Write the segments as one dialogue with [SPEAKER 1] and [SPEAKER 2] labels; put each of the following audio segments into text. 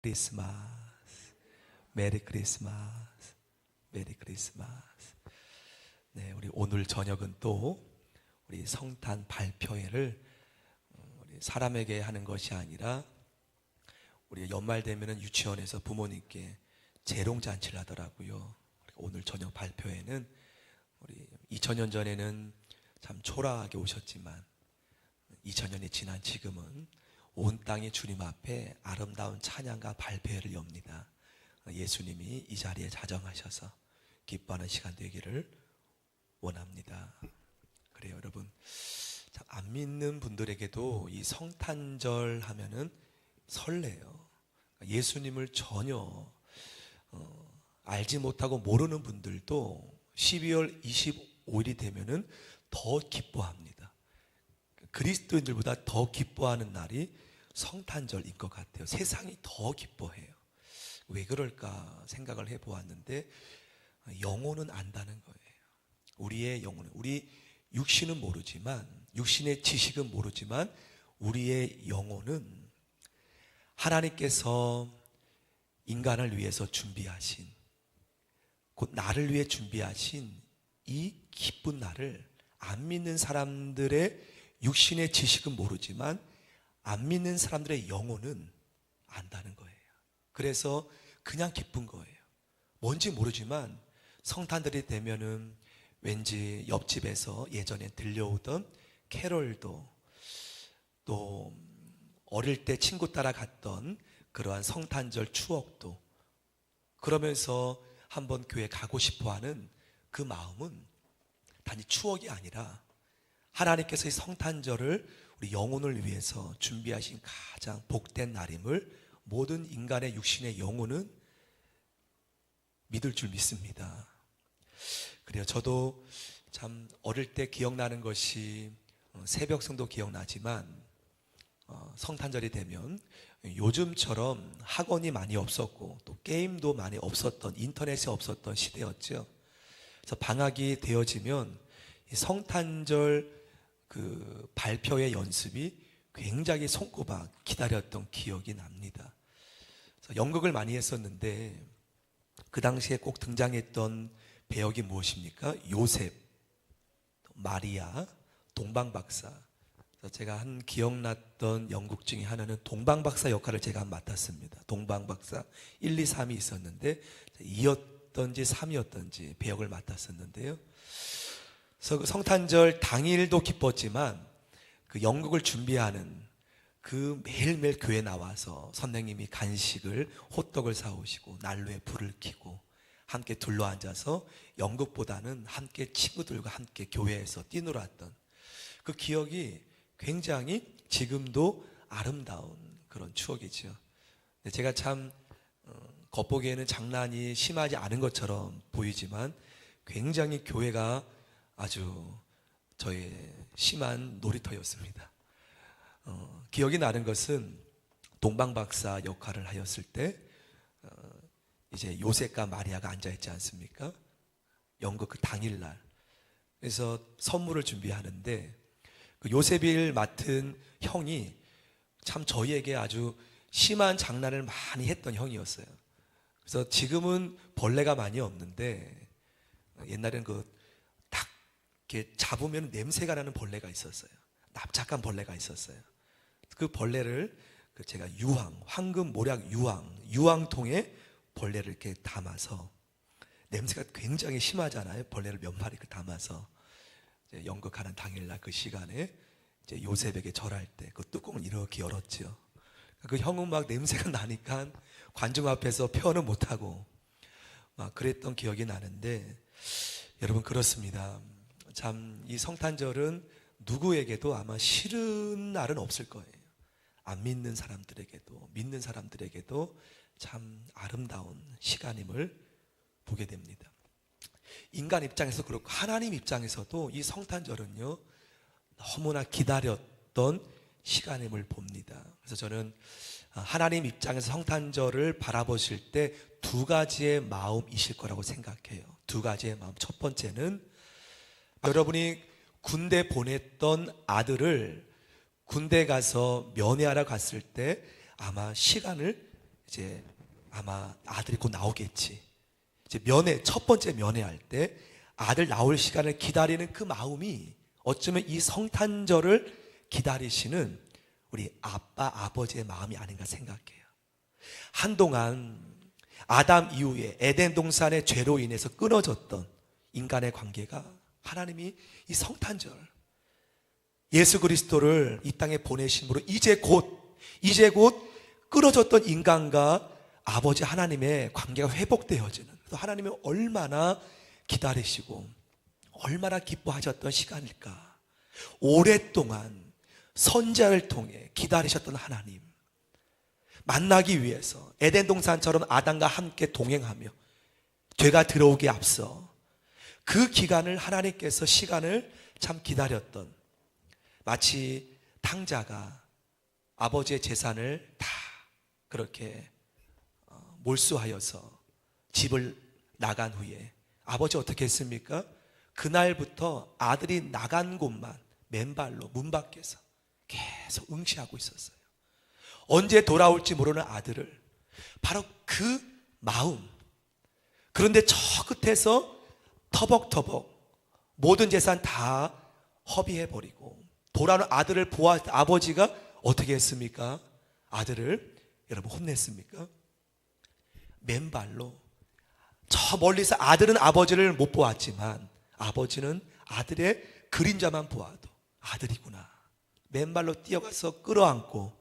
[SPEAKER 1] 크리스마스, 메리 크리스마스, 메리 크리스마스. 네, 우리 오늘 저녁은 또 우리 성탄 발표회를 우리 사람에게 하는 것이 아니라 우리 연말 되면은 유치원에서 부모님께 재롱잔치를 하더라고요. 오늘 저녁 발표회는 우리 2000년 전에는 참 초라하게 오셨지만 2000년이 지난 지금은 온 땅이 주님 앞에 아름다운 찬양과 발표회를 엽니다. 예수님이 이 자리에 자정하셔서 기뻐하는 시간 되기를 원합니다. 그래요, 여러분. 안 믿는 분들에게도 이 성탄절 하면은 설레요. 예수님을 전혀 알지 못하고 모르는 분들도 12월 25일이 되면은 더 기뻐합니다. 그리스도인들보다 더 기뻐하는 날이 성탄절인 것 같아요. 세상이 더 기뻐해요. 왜 그럴까 생각을 해보았는데 영혼은 안다는 거예요. 우리의 영혼은, 우리 육신은 모르지만, 육신의 지식은 모르지만 우리의 영혼은 하나님께서 인간을 위해서 준비하신, 곧 나를 위해 준비하신 이 기쁜 날을 안 믿는 사람들의 육신의 지식은 모르지만 안 믿는 사람들의 영혼은 안다는 거예요. 그래서 그냥 기쁜 거예요. 뭔지 모르지만 성탄절이 되면은 왠지 옆집에서 예전에 들려오던 캐롤도, 또 어릴 때 친구 따라 갔던 그러한 성탄절 추억도, 그러면서 한번 교회 가고 싶어하는 그 마음은 단지 추억이 아니라 하나님께서 이 성탄절을 우리 영혼을 위해서 준비하신 가장 복된 날임을 모든 인간의 육신의 영혼은 믿을 줄 믿습니다. 그래요. 저도 참 어릴 때 기억나는 것이 새벽성도 기억나지만 성탄절이 되면 요즘처럼 학원이 많이 없었고 또 게임도 많이 없었던, 인터넷이 없었던 시대였죠. 그래서 방학이 되어지면 성탄절 그 발표회 연습이 굉장히 손꼽아 기다렸던 기억이 납니다. 그래서 연극을 많이 했었는데 그 당시에 꼭 등장했던 배역이 무엇입니까? 요셉, 마리아, 동방박사. 그래서 제가 한 기억났던 연극 중에 하나는 동방박사 역할을 제가 맡았습니다. 동방박사 1, 2, 3이 있었는데 2였던지 3이었던지 배역을 맡았었는데요. 그래서 그 성탄절 당일도 기뻤지만 그 연극을 준비하는 그 매일매일 교회 나와서 선생님이 간식을, 호떡을 사오시고 난로에 불을 켜고 함께 둘러앉아서 연극보다는 함께 친구들과 함께 교회에서 뛰놀았던 그 기억이 굉장히 지금도 아름다운 그런 추억이죠. 제가 참 겉보기에는 장난이 심하지 않은 것처럼 보이지만 굉장히 교회가 아주 저의 심한 놀이터였습니다. 기억이 나는 것은 동방박사 역할을 하였을 때 이제 요셉과 마리아가 앉아있지 않습니까? 연극 그 당일날. 그래서 선물을 준비하는데 그 요셉을 맡은 형이 참 저희에게 아주 심한 장난을 많이 했던 형이었어요. 그래서 지금은 벌레가 많이 없는데 옛날에는 딱 이렇게 잡으면 냄새가 나는 벌레가 있었어요. 납작한 벌레가 있었어요. 그 벌레를 제가 황금 모략 유황통에 벌레를 이렇게 담아서, 냄새가 굉장히 심하잖아요. 벌레를 몇 마리 담아서 이제 연극하는 당일날 그 시간에 이제 요셉에게 절할 때 그 뚜껑을 이렇게 열었죠. 그 형은 막 냄새가 나니까 관중 앞에서 표현을 못하고 막 그랬던 기억이 나는데, 여러분 그렇습니다. 참 이 성탄절은 누구에게도 아마 싫은 날은 없을 거예요. 안 믿는 사람들에게도 믿는 사람들에게도 참 아름다운 시간임을 보게 됩니다. 인간 입장에서 그렇고 하나님 입장에서도 이 성탄절은요 너무나 기다렸던 시간임을 봅니다. 그래서 저는 하나님 입장에서 성탄절을 바라보실 때 두 가지의 마음이실 거라고 생각해요. 두 가지의 마음. 첫 번째는 여러분이 군대 보냈던 아들을 군대 가서 면회하러 갔을 때 아마 시간을 이제 아마 아들이 곧 나오겠지. 이제 첫 번째 면회할 때 아들 나올 시간을 기다리는 그 마음이 어쩌면 이 성탄절을 기다리시는 우리 아버지의 마음이 아닌가 생각해요. 한동안 아담 이후에 에덴 동산의 죄로 인해서 끊어졌던 인간의 관계가 하나님이 이 성탄절 예수 그리스도를 이 땅에 보내심으로 이제 곧 끊어졌던 인간과 아버지 하나님의 관계가 회복되어지는, 또 하나님이 얼마나 기다리시고 얼마나 기뻐하셨던 시간일까. 오랫동안 선지자를 통해 기다리셨던 하나님 만나기 위해서 에덴 동산처럼 아담과 함께 동행하며 죄가 들어오기에 앞서 그 기간을 하나님께서 시간을 참 기다렸던, 마치 탕자가 아버지의 재산을 다 그렇게 몰수하여서 집을 나간 후에 아버지 어떻게 했습니까? 그날부터 아들이 나간 곳만 맨발로 문 밖에서 계속 응시하고 있었어요. 언제 돌아올지 모르는 아들을, 바로 그 마음. 그런데 저 끝에서 터벅터벅 모든 재산 다 허비해버리고 돌아오는 아들을 보아 아버지가 어떻게 했습니까? 아들을 여러분 혼냈습니까? 맨발로 저 멀리서 아들은 아버지를 못 보았지만 아버지는 아들의 그림자만 보아도 아들이구나. 맨발로 뛰어가서 끌어안고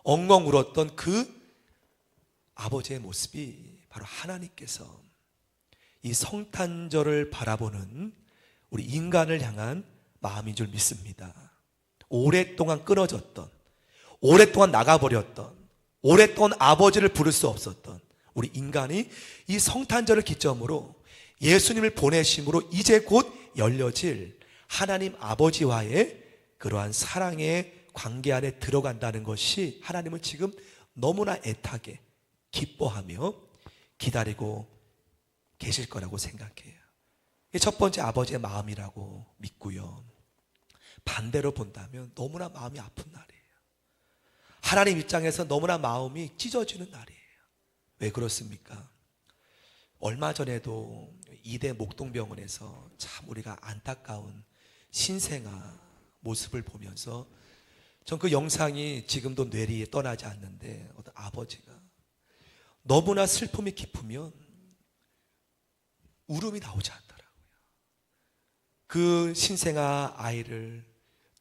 [SPEAKER 1] 엉엉 울었던 그 아버지의 모습이 바로 하나님께서 이 성탄절을 바라보는 우리 인간을 향한 마음인 줄 믿습니다. 오랫동안 끊어졌던, 오랫동안 나가버렸던, 오랫동안 아버지를 부를 수 없었던 우리 인간이 이 성탄절을 기점으로 예수님을 보내심으로 이제 곧 열려질 하나님 아버지와의 그러한 사랑의 관계 안에 들어간다는 것이 하나님은 지금 너무나 애타게 기뻐하며 기다리고 계실 거라고 생각해요. 이게 첫 번째 아버지의 마음이라고 믿고요. 반대로 본다면 너무나 마음이 아픈 날이에요. 하나님 입장에서 너무나 마음이 찢어지는 날이에요. 왜 그렇습니까? 얼마 전에도 이대 목동병원에서 참 우리가 안타까운 신생아 모습을 보면서 전 그 영상이 지금도 뇌리에 떠나지 않는데, 어떤 아버지가 너무나 슬픔이 깊으면 울음이 나오지 않더라고요. 그 신생아 아이를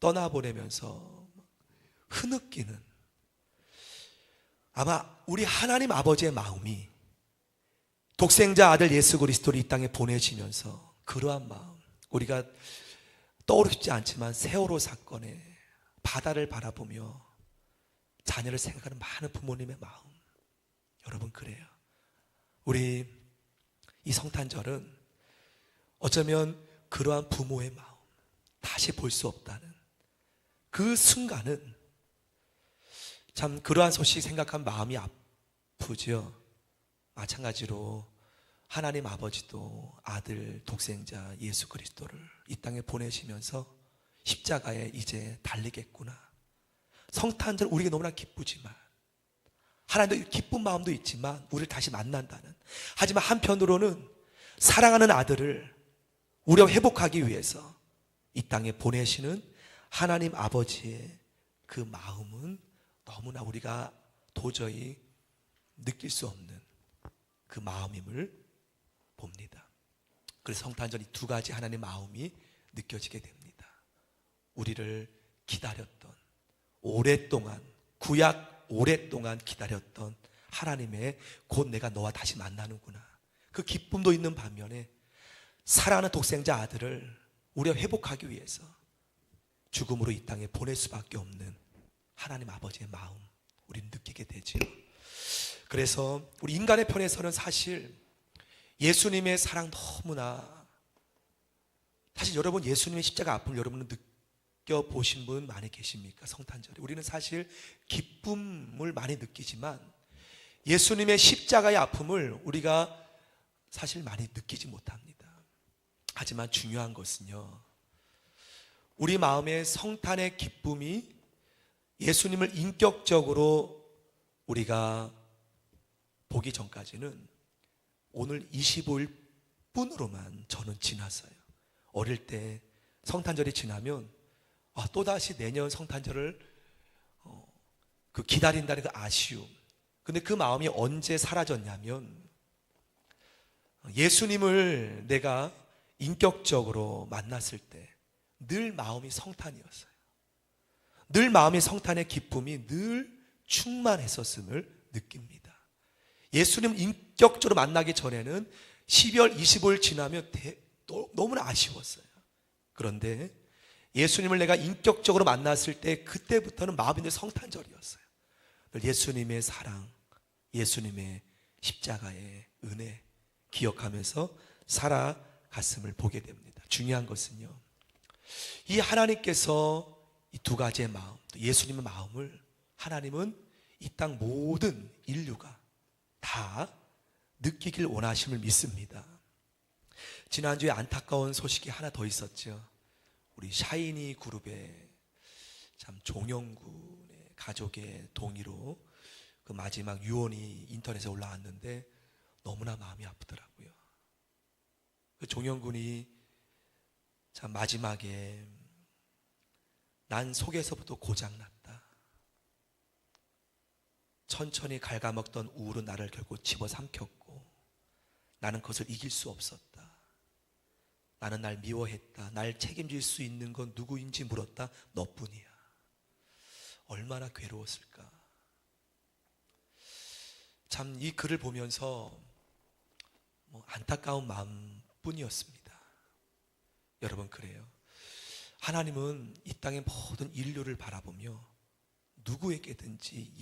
[SPEAKER 1] 떠나보내면서 흐느끼는, 아마 우리 하나님 아버지의 마음이 독생자 아들 예수 그리스도를 이 땅에 보내시면서 그러한 마음, 우리가 떠오르지 않지만 세월호 사건에 바다를 바라보며 자녀를 생각하는 많은 부모님의 마음, 여러분 그래요. 우리 이 성탄절은 어쩌면 그러한 부모의 마음 다시 볼 수 없다는 그 순간은 참 그러한 소식 생각한 마음이 아프죠. 마찬가지로 하나님 아버지도 아들 독생자 예수 그리스도를 이 땅에 보내시면서 십자가에 이제 달리겠구나. 성탄절 우리가 너무나 기쁘지만, 하나님도 기쁜 마음도 있지만 우리를 다시 만난다는, 하지만 한편으로는 사랑하는 아들을 우리가 회복하기 위해서 이 땅에 보내시는 하나님 아버지의 그 마음은 너무나 우리가 도저히 느낄 수 없는 그 마음임을 봅니다. 그래서 성탄절 이 두 가지 하나님의 마음이 느껴지게 됩니다. 우리를 기다렸던, 오랫동안, 구약 오랫동안 기다렸던 하나님의 곧 내가 너와 다시 만나는구나. 그 기쁨도 있는 반면에 사랑하는 독생자 아들을 우리가 회복하기 위해서 죽음으로 이 땅에 보낼 수밖에 없는 하나님 아버지의 마음, 우리는 느끼게 되지요. 그래서 우리 인간의 편에서는 사실 예수님의 사랑 너무나, 사실 여러분 예수님의 십자가 아픔을 여러분은 느껴보신 분 많이 계십니까? 성탄절에 우리는 사실 기쁨을 많이 느끼지만 예수님의 십자가의 아픔을 우리가 사실 많이 느끼지 못합니다. 하지만 중요한 것은요, 우리 마음의 성탄의 기쁨이 예수님을 인격적으로 우리가 오기 전까지는 오늘 25일 뿐으로만 저는 지났어요. 어릴 때 성탄절이 지나면 또다시 내년 성탄절을 기다린다는 그 아쉬움. 근데 그 마음이 언제 사라졌냐면 예수님을 내가 인격적으로 만났을 때 늘 마음이 성탄이었어요. 늘 마음이 성탄의 기쁨이 늘 충만했었음을 느낍니다. 예수님 인격적으로 만나기 전에는 12월 25일 지나면 너무나 아쉬웠어요. 그런데 예수님을 내가 인격적으로 만났을 때 그때부터는 마음이 늘 성탄절이었어요. 예수님의 사랑, 예수님의 십자가의 은혜 기억하면서 살아갔음을 보게 됩니다. 중요한 것은요, 이 하나님께서 이 두 가지의 마음, 또 예수님의 마음을 하나님은 이 땅 모든 인류가 다 느끼길 원하심을 믿습니다. 지난주에 안타까운 소식이 하나 더 있었죠. 우리 샤이니 그룹의 참 종영군의 가족의 동의로 그 마지막 유언이 인터넷에 올라왔는데 너무나 마음이 아프더라고요. 그 종영군이 참 마지막에 난 속에서부터 고장났다. 천천히 갉아먹던 우울은 나를 결국 집어삼켰고 나는 그것을 이길 수 없었다. 나는 날 미워했다. 날 책임질 수 있는 건 누구인지 물었다. 너뿐이야. 얼마나 괴로웠을까. 참 이 글을 보면서 안타까운 마음뿐이었습니다. 여러분, 그래요. 하나님은 이 땅의 모든 인류를 바라보며 누구에게든지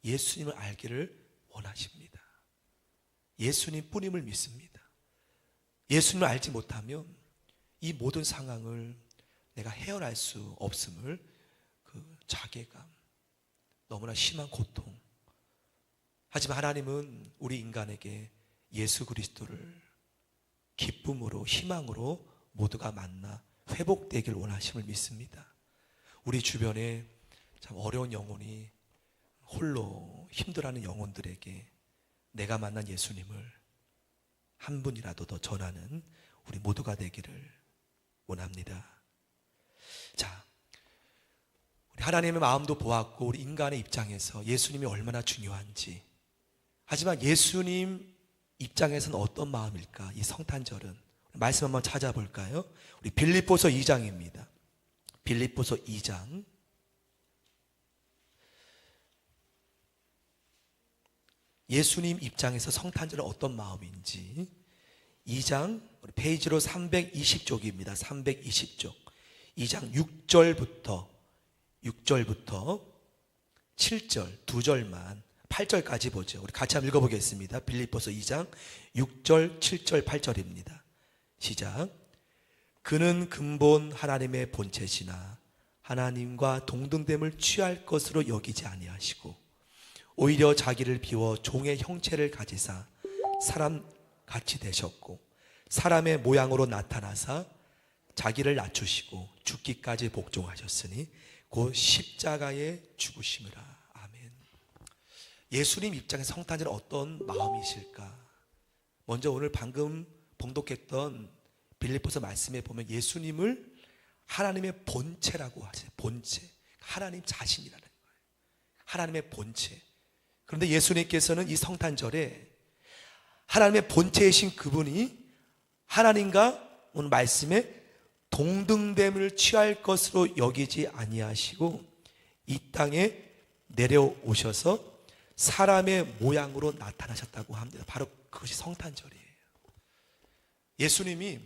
[SPEAKER 1] 예수님을 알기를 원하십니다. 예수님 뿐임을 믿습니다. 예수님을 알지 못하면 이 모든 상황을 내가 헤어날 수 없음을 그 자괴감, 너무나 심한 고통. 하지만 하나님은 우리 인간에게 예수 그리스도를 기쁨으로, 희망으로 모두가 만나 회복되길 원하심을 믿습니다. 우리 주변에 참 어려운 영혼이 홀로 힘들어하는 영혼들에게 내가 만난 예수님을 한 분이라도 더 전하는 우리 모두가 되기를 원합니다. 자, 우리 하나님의 마음도 보았고 우리 인간의 입장에서 예수님이 얼마나 중요한지, 하지만 예수님 입장에서는 어떤 마음일까? 이 성탄절은 말씀 한번 찾아볼까요? 우리 빌립보서 2장입니다. 빌립보서 2장 예수님 입장에서 성탄절은 어떤 마음인지 2장 우리 페이지로 320쪽입니다. 320쪽 2장 6절부터 7절 두 절만 8절까지 보죠. 우리 같이 한번 읽어보겠습니다. 빌립보서 2장 6절, 7절, 8절입니다. 시작. 그는 근본 하나님의 본체시나 하나님과 동등됨을 취할 것으로 여기지 아니하시고 오히려 자기를 비워 종의 형체를 가지사 사람 같이 되셨고 사람의 모양으로 나타나사 자기를 낮추시고 죽기까지 복종하셨으니 곧 십자가에 죽으심이라. 아멘. 예수님 입장에서 성탄절은 어떤 마음이실까? 먼저 오늘 방금 봉독했던 빌립보서 말씀에 보면 예수님을 하나님의 본체라고 하세요. 본체. 하나님 자신이라는 거예요. 하나님의 본체. 그런데 예수님께서는 이 성탄절에 하나님의 본체이신 그분이 하나님과 오늘 말씀에 동등됨을 취할 것으로 여기지 아니하시고 이 땅에 내려오셔서 사람의 모양으로 나타나셨다고 합니다. 바로 그것이 성탄절이에요. 예수님이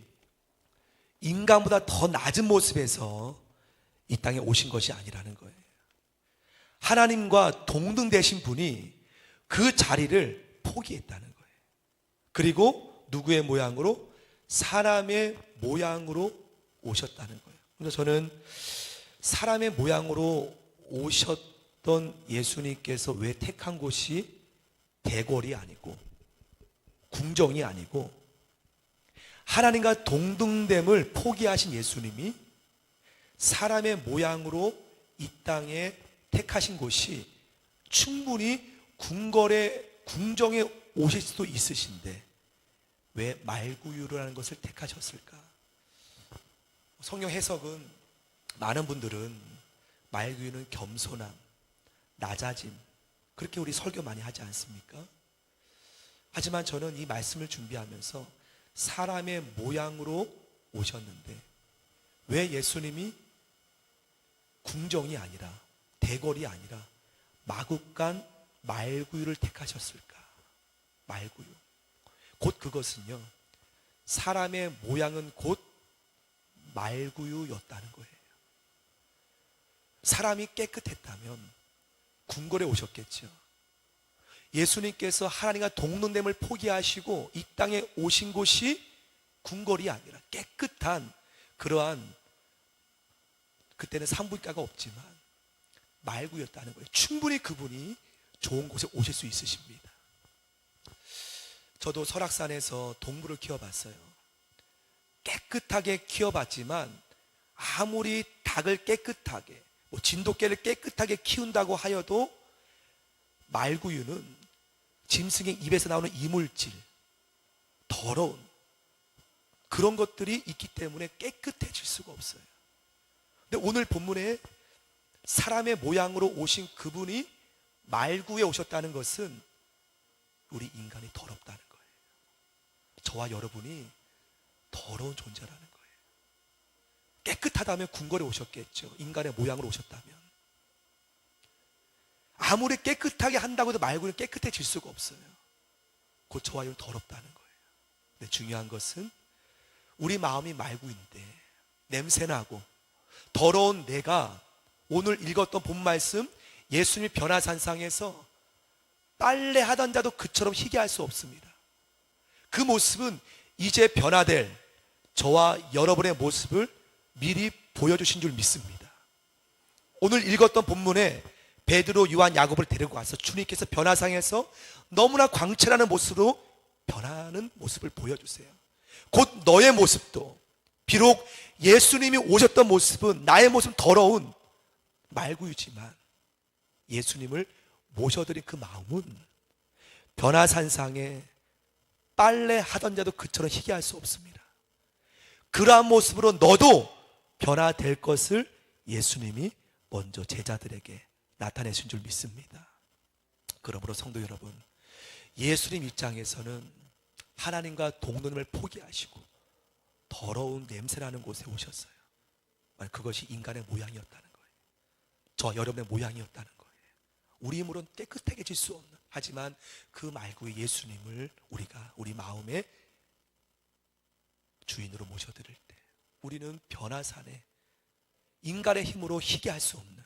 [SPEAKER 1] 인간보다 더 낮은 모습에서 이 땅에 오신 것이 아니라는 거예요. 하나님과 동등되신 분이 그 자리를 포기했다는 거예요. 그리고 누구의 모양으로? 사람의 모양으로 오셨다는 거예요. 그래서 저는 사람의 모양으로 오셨던 예수님께서 왜 택한 곳이 대궐이 아니고 궁정이 아니고 하나님과 동등됨을 포기하신 예수님이 사람의 모양으로 이 땅에 택하신 곳이 충분히 궁궐의 궁정에 오실 수도 있으신데 왜 말구유라는 것을 택하셨을까? 성경 해석은 많은 분들은 말구유는 겸손함, 낮아짐, 그렇게 우리 설교 많이 하지 않습니까? 하지만 저는 이 말씀을 준비하면서 사람의 모양으로 오셨는데 왜 예수님이 궁정이 아니라 대궐이 아니라 마국간 말구유를 택하셨을까? 말구유. 곧 그것은요, 사람의 모양은 곧 말구유였다는 거예요. 사람이 깨끗했다면 궁궐에 오셨겠죠. 예수님께서 하나님과 동등됨을 포기하시고 이 땅에 오신 곳이 궁궐이 아니라 깨끗한 그러한, 그때는 산부인과가 없지만 말구였다는 거예요. 충분히 그분이 좋은 곳에 오실 수 있으십니다. 저도 설악산에서 동물을 키워봤어요. 깨끗하게 키워봤지만 아무리 닭을 깨끗하게, 진돗개를 깨끗하게 키운다고 하여도 말구유는 짐승의 입에서 나오는 이물질, 더러운 그런 것들이 있기 때문에 깨끗해질 수가 없어요. 근데 오늘 본문에 사람의 모양으로 오신 그분이 말구에 오셨다는 것은 우리 인간이 더럽다는 거예요. 저와 여러분이 더러운 존재라는 거예요. 깨끗하다면 궁궐에 오셨겠죠. 인간의 모양으로 오셨다면. 아무리 깨끗하게 한다고 해도 말구는 깨끗해질 수가 없어요. 곧 저와 여러분 더럽다는 거예요. 근데 중요한 것은 우리 마음이 말구인데 냄새나고 더러운 내가 오늘 읽었던 본 말씀, 예수님이 변화산상에서 빨래하던 자도 그처럼 희게할 수 없습니다. 그 모습은 이제 변화될 저와 여러분의 모습을 미리 보여주신 줄 믿습니다. 오늘 읽었던 본문에 베드로, 요한, 야곱을 데리고 와서 주님께서 변화상에서 너무나 광채나는 모습으로 변하는 모습을 보여주세요. 곧 너의 모습도, 비록 예수님이 오셨던 모습은 나의 모습 더러운 말구유지만 예수님을 모셔드린 그 마음은 변화산상에 빨래하던 자도 그처럼 희게할 수 없습니다. 그러한 모습으로 너도 변화될 것을 예수님이 먼저 제자들에게 나타내신 줄 믿습니다. 그러므로 성도 여러분, 예수님 입장에서는 하나님과 동등을 포기하시고 더러운 냄새나는 곳에 오셨어요. 그것이 인간의 모양이었다는 거예요. 저 여러분의 모양이었다는 거예요. 우리 힘으로는 깨끗해질 수 없는, 하지만 그 말고의 예수님을 우리가 우리 마음의 주인으로 모셔드릴 때 우리는 변화산에 인간의 힘으로 희게할 수 없는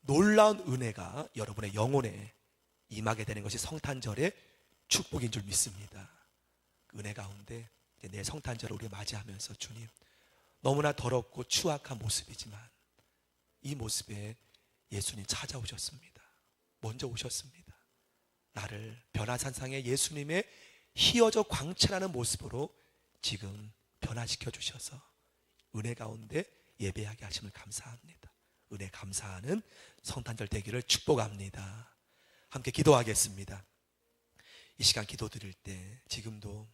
[SPEAKER 1] 놀라운 은혜가 여러분의 영혼에 임하게 되는 것이 성탄절의 축복인 줄 믿습니다. 그 은혜 가운데 내 성탄절을 우리 맞이하면서 주님, 너무나 더럽고 추악한 모습이지만 이 모습에 예수님 찾아오셨습니다. 먼저 오셨습니다. 나를 변화산상의 예수님의 희어져 광채나는 모습으로 지금 변화시켜 주셔서 은혜 가운데 예배하게 하심을 감사합니다. 은혜 감사하는 성탄절 되기를 축복합니다. 함께 기도하겠습니다. 이 시간 기도 드릴 때 지금도